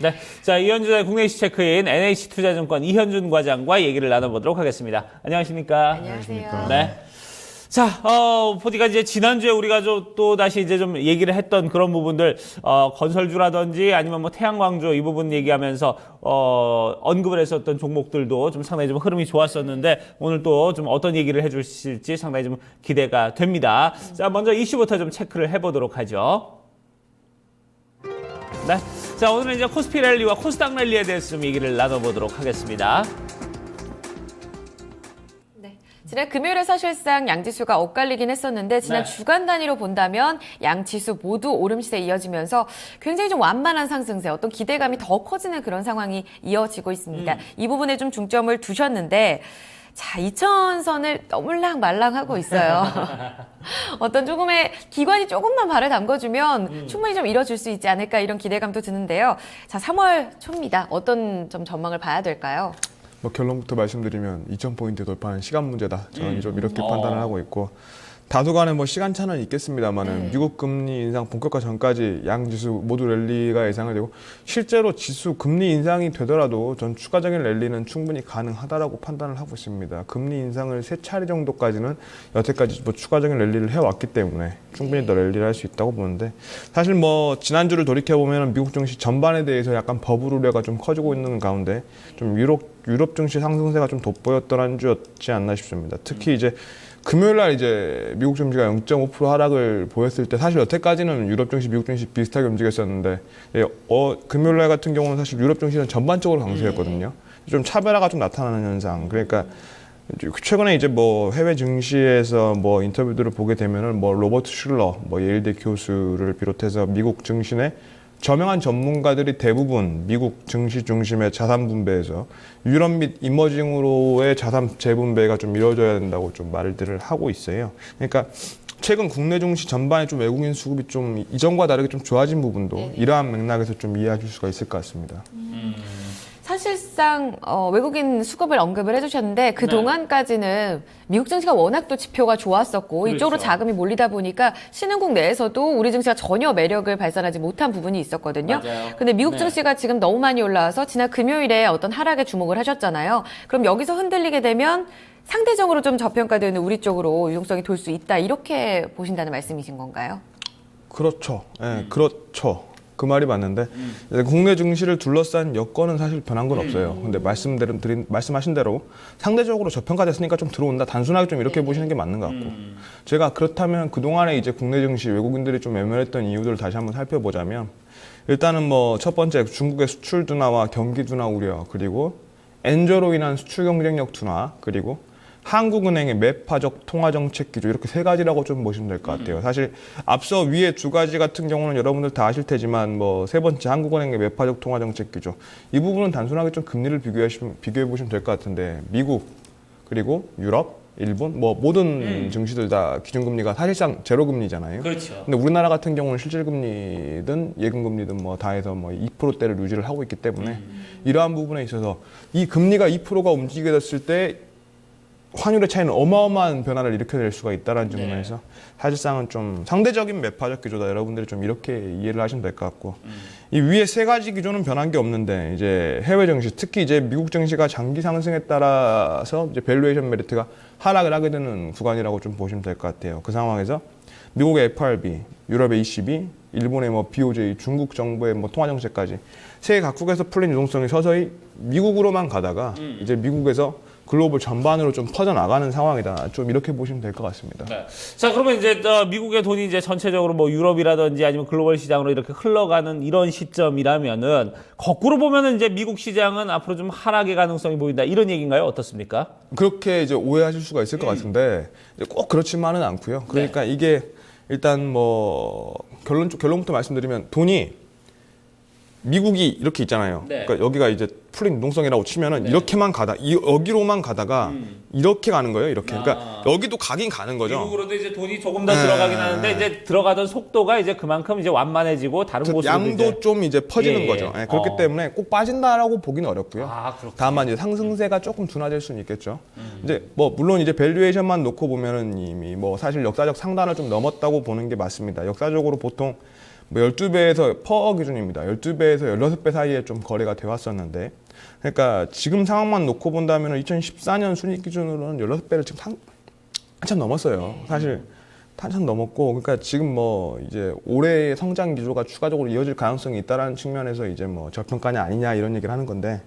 네, 자 이현준의 국내 이슈 체크인 NH투자증권 이현준 과장과 얘기를 나눠보도록 하겠습니다. 안녕하십니까? 안녕하세요. 네. 자, 보니까 이제 지난주에 우리가 또 다시 이제 좀 얘기를 했던 그런 부분들, 건설주라든지 아니면 뭐 태양광주 이 부분 얘기하면서, 언급을 했었던 종목들도 좀 상당히 좀 흐름이 좋았었는데, 오늘 또 좀 어떤 얘기를 해주실지 상당히 좀 기대가 됩니다. 자, 먼저 이슈부터 좀 체크를 해보도록 하죠. 네. 자, 오늘은 이제 코스피 랠리와 코스닥 랠리에 대해서 좀 얘기를 나눠보도록 하겠습니다. 지난 금요일에 사실상 양지수가 엇갈리긴 했었는데 지난 주간 단위로 본다면 양지수 모두 오름시세 이어지면서 굉장히 좀 완만한 상승세, 어떤 기대감이 더 커지는 그런 상황이 이어지고 있습니다. 이 부분에 좀 중점을 두셨는데 자, 2000선을 너물랑 말랑하고 있어요. 어떤 조금의 기관이 조금만 발을 담궈주면 충분히 좀 이뤄줄 수 있지 않을까 이런 기대감도 드는데요. 자, 3월 초입니다. 어떤 좀 전망을 봐야 될까요? 뭐 결론부터 말씀드리면 2000포인트 돌파는 시간 문제다. 저는 좀 이렇게 판단을 하고 있고 다소간에 뭐 시간차는 있겠습니다만은 미국 금리 인상 본격화 전까지 양지수 모두 랠리가 예상이 되고 실제로 지수 금리 인상이 되더라도 전 추가적인 랠리는 충분히 가능하다라고 판단을 하고 있습니다. 금리 인상을 3차례 정도까지는 여태까지 뭐 추가적인 랠리를 해왔기 때문에 충분히 더 랠리를 할 수 있다고 보는데 사실 뭐 지난주를 돌이켜보면 미국 증시 전반에 대해서 약간 버블 우려가 좀 커지고 있는 가운데 좀 유럽 증시 상승세가 좀 돋보였던 한 주였지 않나 싶습니다. 특히 이제 금요일날 이제 미국 증시가 0.5% 하락을 보였을 때 사실 여태까지는 유럽 증시, 미국 증시 비슷하게 움직였었는데 금요일날 같은 경우는 사실 유럽 증시는 전반적으로 강세였거든요. 좀 차별화가 좀 나타나는 현상. 그러니까 최근에 이제 뭐 해외 증시에서 뭐 인터뷰들을 보게 되면은 뭐 로버트 슐러, 뭐 예일대 교수를 비롯해서 미국 증시 내 저명한 전문가들이 대부분 미국 증시 중심의 자산 분배에서 유럽 및 이머징으로의 자산 재분배가 좀 이루어져야 된다고 좀 말들을 하고 있어요. 그러니까 최근 국내 증시 전반에 좀 외국인 수급이 좀 이전과 다르게 좀 좋아진 부분도 이러한 맥락에서 좀 이해하실 수가 있을 것 같습니다. 사실상 외국인 수급을 언급을 해주셨는데 그동안까지는 미국 증시가 워낙 또 지표가 좋았었고 이쪽으로 자금이 몰리다 보니까 신흥국 내에서도 우리 증시가 전혀 매력을 발산하지 못한 부분이 있었거든요. 근데 미국 증시가 지금 너무 많이 올라와서 지난 금요일에 어떤 하락에 주목을 하셨잖아요. 그럼 여기서 흔들리게 되면 상대적으로 좀 저평가되는 우리 쪽으로 유동성이 돌 수 있다 이렇게 보신다는 말씀이신 건가요? 그렇죠. 네, 그렇죠. 그 말이 맞는데 국내 증시를 둘러싼 여건은 사실 변한 건 없어요. 근데 말씀하신 대로 상대적으로 저평가됐으니까 좀 들어온다. 단순하게 좀 이렇게 보시는 게 맞는 것 같고 제가 그렇다면 그동안에 이제 국내 증시 외국인들이 좀 매매했던 이유들을 다시 한번 살펴보자면 일단은 뭐 첫 번째 중국의 수출 둔화와 경기 둔화 우려 그리고 엔저로 인한 수출 경쟁력 둔화 그리고 한국은행의 매파적 통화정책 기조 이렇게 세 가지라고 좀 보시면 될 것 같아요. 사실 앞서 위에 두 가지 같은 경우는 여러분들 다 아실 테지만 뭐 세 번째 한국은행의 매파적 통화정책 기조 이 부분은 단순하게 좀 금리를 비교해 보시면 될 것 같은데 미국 그리고 유럽 일본 뭐 모든 증시들 다 기준금리가 사실상 제로금리잖아요. 그렇죠. 근데 우리나라 같은 경우는 실질금리든 예금금리든 뭐 다 해서 뭐 2%대를 유지를 하고 있기 때문에 이러한 부분에 있어서 이 금리가 2%가 움직이게 됐을 때 환율의 차이는 어마어마한 변화를 일으켜낼 수가 있다는 측면에서 사실상은 좀 상대적인 매파적 기조다. 여러분들이 좀 이렇게 이해를 하시면 될 것 같고 이 위에 세 가지 기조는 변한 게 없는데 이제 해외 증시 특히 이제 미국 증시가 장기 상승에 따라서 이제 밸류에이션 메리트가 하락을 하게 되는 구간이라고 좀 보시면 될 것 같아요. 그 상황에서 미국의 FRB, 유럽의 ECB, 일본의 뭐 BOJ, 중국 정부의 뭐 통화 정책까지 세계 각국에서 풀린 유동성이 서서히 미국으로만 가다가 이제 미국에서 글로벌 전반으로 좀 퍼져나가는 상황이다. 좀 이렇게 보시면 될 것 같습니다. 네. 자, 그러면 이제 미국의 돈이 이제 전체적으로 뭐 유럽이라든지 아니면 글로벌 시장으로 이렇게 흘러가는 이런 시점이라면은 거꾸로 보면은 이제 미국 시장은 앞으로 좀 하락의 가능성이 보인다. 이런 얘기인가요? 어떻습니까? 그렇게 이제 오해하실 수가 있을 것 같은데 꼭 그렇지만은 않고요. 그러니까 이게 일단 뭐 결론부터 말씀드리면 돈이 미국이 이렇게 있잖아요. 그러니까 여기가 이제 풀린 유동성이라고 치면은 이렇게만 여기로만 가다가 이렇게 가는 거예요. 이렇게. 그러니까 여기도 가긴 가는 거죠. 미국으로도 이제 돈이 조금 더 들어가긴 하는데 이제 들어가던 속도가 이제 그만큼 이제 완만해지고 다른 곳으로 양도 이제 좀 이제 퍼지는 거죠. 그렇기 때문에 꼭 빠진다라고 보기는 어렵고요. 다만 이제 상승세가 조금 둔화될 수는 있겠죠. 이제 뭐 물론 이제 밸류에이션만 놓고 보면은 이미 뭐 사실 역사적 상단을 좀 넘었다고 보는 게 맞습니다. 역사적으로 보통 뭐 12배에서 퍼 기준입니다. 12배에서 16배 사이에 좀 거래가 되어 왔었는데, 그러니까 지금 상황만 놓고 본다면 2014년 순이익 기준으로는 16배를 지금 한참 넘었어요. 사실 한참 넘었고, 그러니까 지금 뭐 이제 올해의 성장 기조가 추가적으로 이어질 가능성이 있다라는 측면에서 이제 뭐 저평가냐 아니냐 이런 얘기를 하는 건데,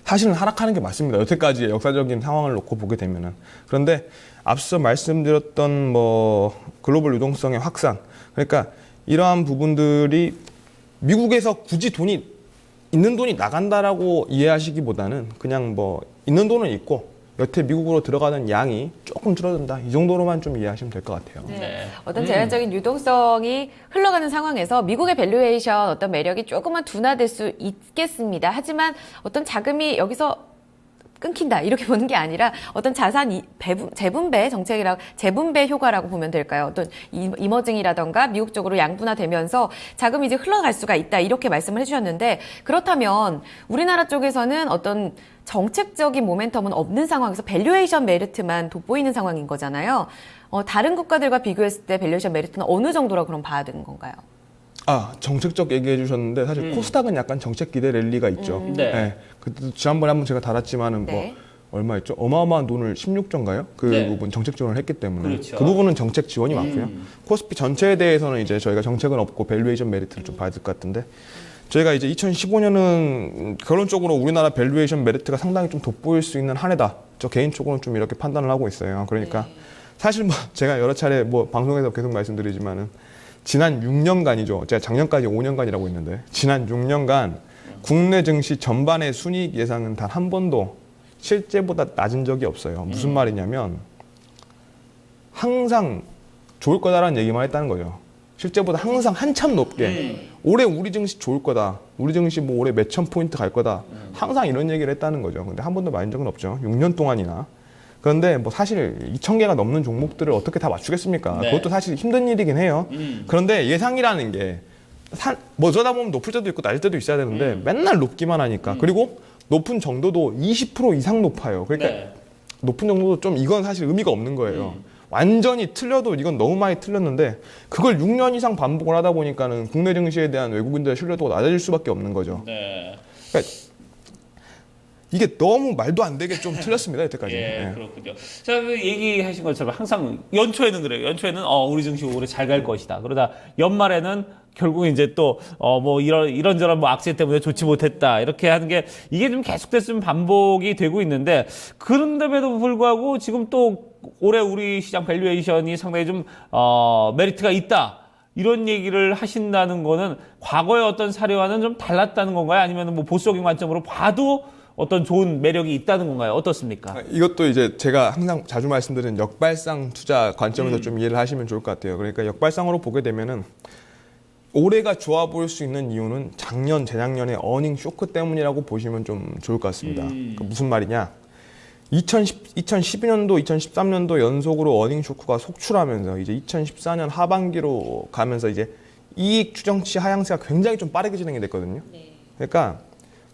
사실은 하락하는 게 맞습니다. 여태까지의 역사적인 상황을 놓고 보게 되면은. 그런데 앞서 말씀드렸던 뭐 글로벌 유동성의 확산, 그러니까 이러한 부분들이 미국에서 굳이 있는 돈이 나간다라고 이해하시기보다는 그냥 뭐 있는 돈은 있고 여태 미국으로 들어가는 양이 조금 줄어든다, 이 정도로만 좀 이해하시면 될 것 같아요. 네. 어떤 제한적인 유동성이 흘러가는 상황에서 미국의 밸류에이션 어떤 매력이 조금만 둔화될 수 있겠습니다. 하지만 어떤 자금이 여기서 끊긴다 이렇게 보는 게 아니라 어떤 자산 재분배 정책이라고, 재분배 효과라고 보면 될까요? 어떤 이머징이라던가 미국 쪽으로 양분화되면서 자금이 이제 흘러갈 수가 있다 이렇게 말씀을 해주셨는데, 그렇다면 우리나라 쪽에서는 어떤 정책적인 모멘텀은 없는 상황에서 밸류에이션 메리트만 돋보이는 상황인 거잖아요. 다른 국가들과 비교했을 때 밸류에이션 메리트는 어느 정도라고 그럼 봐야 되는 건가요? 정책적 얘기해 주셨는데 사실 코스닥은 약간 정책 기대 랠리가 있죠. 네. 그때 지난번에 한번 제가 달았지만은 네. 뭐 얼마였죠? 어마어마한 돈을 16조인가요? 그 네. 부분 정책 지원을 했기 때문에 그렇죠. 그 부분은 정책 지원이 많고요. 코스피 전체에 대해서는 이제 저희가 정책은 없고 밸류에이션 메리트를 좀 봐야 될 것 같은데, 저희가 이제 2015년은 결론적으로 우리나라 밸류에이션 메리트가 상당히 좀 돋보일 수 있는 한 해다. 저 개인적으로는 좀 이렇게 판단을 하고 있어요. 그러니까 사실 뭐 제가 여러 차례 뭐 방송에서 계속 말씀드리지만은 지난 6년간이죠. 제가 작년까지 5년간이라고 했는데 지난 6년간 국내 증시 전반의 순이익 예상은 단 한 번도 실제보다 낮은 적이 없어요. 무슨 말이냐면 항상 좋을 거다라는 얘기만 했다는 거죠. 실제보다 항상 한참 높게 올해 우리 증시 좋을 거다. 우리 증시 뭐 올해 몇천 포인트 갈 거다. 항상 이런 얘기를 했다는 거죠. 근데 한 번도 맞은 적은 없죠. 6년 동안이나. 그런데 뭐 사실 2,000개가 넘는 종목들을 어떻게 다 맞추겠습니까? 네. 그것도 사실 힘든 일이긴 해요. 그런데 예상이라는 게 뭐 어쩌다 보면 높을 때도 있고 낮을 때도 있어야 되는데 맨날 높기만 하니까. 그리고 높은 정도도 20% 이상 높아요. 그러니까 네. 높은 정도도 좀 이건 사실 의미가 없는 거예요. 완전히 틀려도 이건 너무 많이 틀렸는데 그걸 6년 이상 반복을 하다 보니까는 국내 증시에 대한 외국인들의 신뢰도가 낮아질 수밖에 없는 거죠. 네. 그러니까 이게 너무 말도 안 되게 좀 틀렸습니다, 여태까지. 예, 그렇군요. 자, 그 얘기하신 것처럼 항상 연초에는 그래요. 연초에는 우리 증시 올해 잘 갈 것이다. 그러다 연말에는 결국 이제 또 뭐 이런저런 뭐 악재 때문에 좋지 못했다. 이렇게 하는 게 이게 좀 계속돼서 좀 반복이 되고 있는데, 그런데도 불구하고 지금 또 올해 우리 시장 밸류에이션이 상당히 좀 메리트가 있다. 이런 얘기를 하신다는 거는 과거의 어떤 사례와는 좀 달랐다는 건가요? 아니면 뭐 보수적인 관점으로 봐도 어떤 좋은 매력이 있다는 건가요? 어떻습니까? 이것도 이제 제가 항상 자주 말씀드리는 역발상 투자 관점에서 좀 이해를 하시면 좋을 것 같아요. 그러니까 역발상으로 보게 되면은 올해가 좋아 보일 수 있는 이유는 작년, 재작년의 어닝 쇼크 때문이라고 보시면 좀 좋을 것 같습니다. 그러니까 무슨 말이냐? 2012년도, 2013년도 연속으로 어닝 쇼크가 속출하면서 이제 2014년 하반기로 가면서 이제 이익 추정치 하향세가 굉장히 좀 빠르게 진행이 됐거든요. 그러니까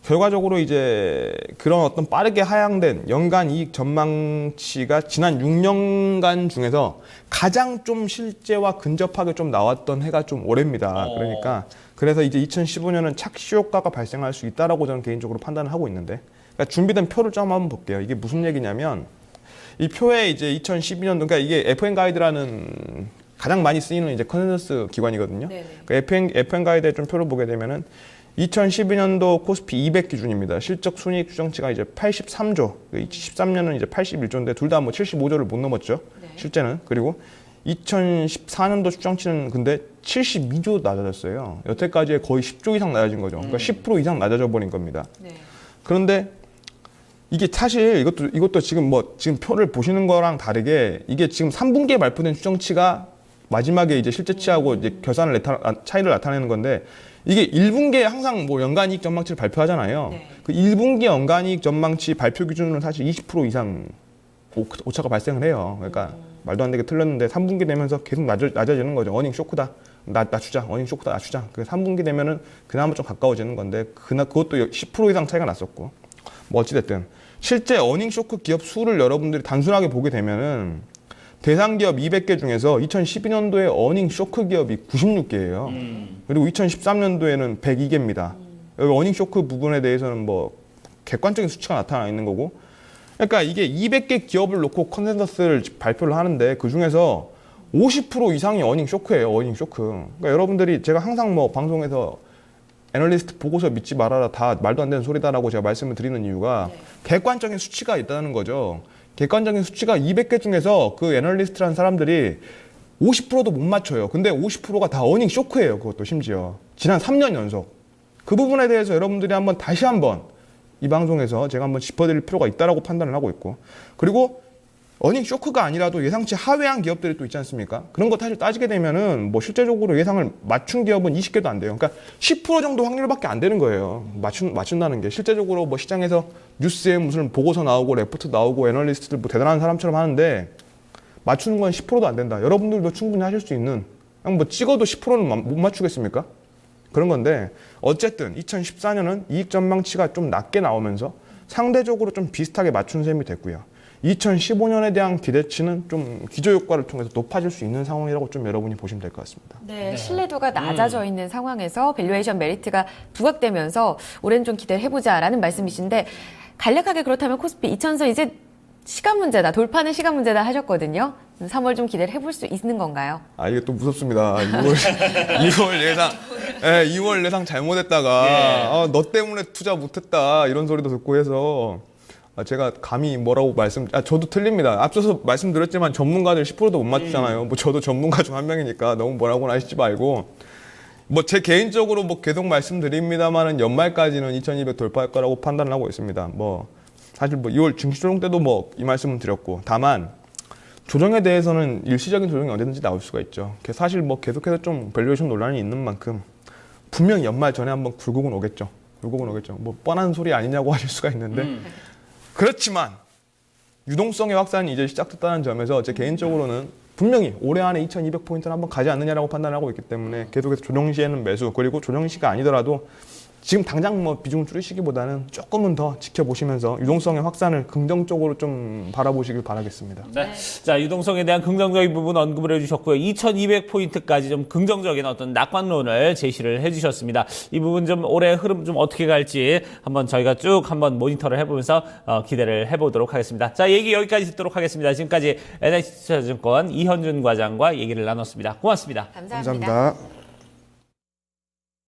결과적으로 이제 그런 어떤 빠르게 하향된 연간 이익 전망치가 지난 6년간 중에서 가장 좀 실제와 근접하게 좀 나왔던 해가 좀 올해입니다. 그러니까 그래서 이제 2015년은 착시 효과가 발생할 수 있다라고 저는 개인적으로 판단을 하고 있는데, 그러니까 준비된 표를 좀 한번 볼게요. 이게 무슨 얘기냐면 이 표에 이제 2012년도, 그러니까 이게 FN 가이드라는 가장 많이 쓰이는 이제 컨센서스 기관이거든요. 그러니까 FN 가이드의 좀 표를 보게 되면은 2012년도 코스피 200 기준입니다. 실적 순이익 추정치가 이제 83조, 2013년은 이제 81조인데 둘 다 뭐 75조를 못 넘었죠. 실제는. 그리고 2014년도 추정치는 근데 72조 낮아졌어요. 여태까지의 거의 10조 이상 낮아진 거죠. 그러니까 10% 이상 낮아져 버린 겁니다. 그런데 이게 사실 이것도 지금 지금 표를 보시는 거랑 다르게 이게 지금 3분기에 발표된 추정치가 마지막에 이제 실제치하고 이제 결산을 차이를 나타내는 건데, 이게 1분기에 항상 뭐 연간이익 전망치를 발표하잖아요. 그 1분기 연간이익 전망치 발표 기준으로는 사실 20% 이상 오차가 발생을 해요. 그러니까 말도 안 되게 틀렸는데 3분기 되면서 계속 낮아지는 거죠. 어닝 쇼크다. 낮추자. 어닝 쇼크다. 낮추자. 그 3분기 되면은 그나마 좀 가까워지는 건데 그것도 10% 이상 차이가 났었고. 뭐 어찌됐든 실제 어닝 쇼크 기업 수를 여러분들이 단순하게 보게 되면은 대상 기업 200개 중에서 2012년도에 어닝 쇼크 기업이 96개예요. 그리고 2013년도에는 102개입니다. 여기 어닝 쇼크 부분에 대해서는 뭐 객관적인 수치가 나타나 있는 거고. 그러니까 이게 200개 기업을 놓고 컨센서스를 발표를 하는데 그 중에서 50% 이상이 어닝 쇼크예요. 어닝 쇼크. 그러니까 여러분들이 제가 항상 뭐 방송에서 애널리스트 보고서 믿지 말아라 다 말도 안 되는 소리다라고 제가 말씀을 드리는 이유가 객관적인 수치가 있다는 거죠. 객관적인 수치가 200개 중에서 그 애널리스트라는 사람들이 50%도 못 맞춰요. 근데 50%가 다 어닝 쇼크예요. 그것도 심지어. 지난 3년 연속. 그 부분에 대해서 여러분들이 한번 다시 한번 이 방송에서 제가 한번 짚어드릴 필요가 있다라고 판단을 하고 있고. 그리고 어닝 쇼크가 아니라도 예상치 하회한 기업들이 또 있지 않습니까? 그런 거 사실 따지게 되면은 뭐 실제적으로 예상을 맞춘 기업은 20개도 안 돼요. 그러니까 10% 정도 확률밖에 안 되는 거예요. 맞춘다는 게. 실제적으로 뭐 시장에서 뉴스에 무슨 보고서 나오고 레포트 나오고 애널리스트들 뭐 대단한 사람처럼 하는데 맞추는 건 10%도 안 된다. 여러분들도 충분히 하실 수 있는, 그냥 뭐 찍어도 10%는 못 맞추겠습니까? 그런 건데 어쨌든 2014년은 이익 전망치가 좀 낮게 나오면서 상대적으로 좀 비슷하게 맞춘 셈이 됐고요. 2015년에 대한 기대치는 좀 기저효과를 통해서 높아질 수 있는 상황이라고 좀 여러분이 보시면 될 것 같습니다. 네, 신뢰도가 낮아져 있는 상황에서 밸류에이션 메리트가 부각되면서 올해는 좀 기대를 해보자라는 말씀이신데 간략하게 그렇다면 코스피 2000선 이제 시간 문제다, 돌파는 시간 문제다 하셨거든요. 3월 좀 기대를 해볼 수 있는 건가요? 아, 이게 또 무섭습니다. 2월 예상, 예, 2월 예상 잘못했다가, 예. 너 때문에 투자 못했다, 이런 소리도 듣고 해서, 제가 감히 뭐라고 저도 틀립니다. 앞서서 말씀드렸지만 전문가들 10%도 못 맞추잖아요. 뭐 저도 전문가 중 한 명이니까 너무 뭐라고는 하시지 말고, 뭐 제 개인적으로 뭐 계속 말씀드립니다만은 연말까지는 2200 돌파할 거라고 판단을 하고 있습니다. 뭐, 사실 뭐 2월 증시조정 때도 뭐 이 말씀은 드렸고, 다만, 조정에 대해서는 일시적인 조정이 언제든지 나올 수가 있죠. 사실 뭐 계속해서 좀 밸류에이션 논란이 있는 만큼 분명히 연말 전에 한번 굴곡은 오겠죠. 굴곡은 오겠죠. 뭐 뻔한 소리 아니냐고 하실 수가 있는데 그렇지만 유동성의 확산이 이제 시작됐다는 점에서 제 개인적으로는 분명히 올해 안에 2200포인트는 한번 가지 않느냐라고 판단을 하고 있기 때문에 계속해서 조정 시에는 매수, 그리고 조정 시가 아니더라도 지금 당장 뭐 비중을 줄이시기보다는 조금은 더 지켜보시면서 유동성의 확산을 긍정적으로 좀 바라보시길 바라겠습니다. 네. 자, 유동성에 대한 긍정적인 부분 언급을 해주셨고요. 2200포인트까지 좀 긍정적인 어떤 낙관론을 제시를 해주셨습니다. 이 부분 좀 올해 흐름 좀 어떻게 갈지 한번 저희가 쭉 한번 모니터를 해보면서 기대를 해보도록 하겠습니다. 자, 얘기 여기까지 듣도록 하겠습니다. 지금까지 NH투자증권 이현준 과장과 얘기를 나눴습니다. 고맙습니다. 감사합니다. 감사합니다.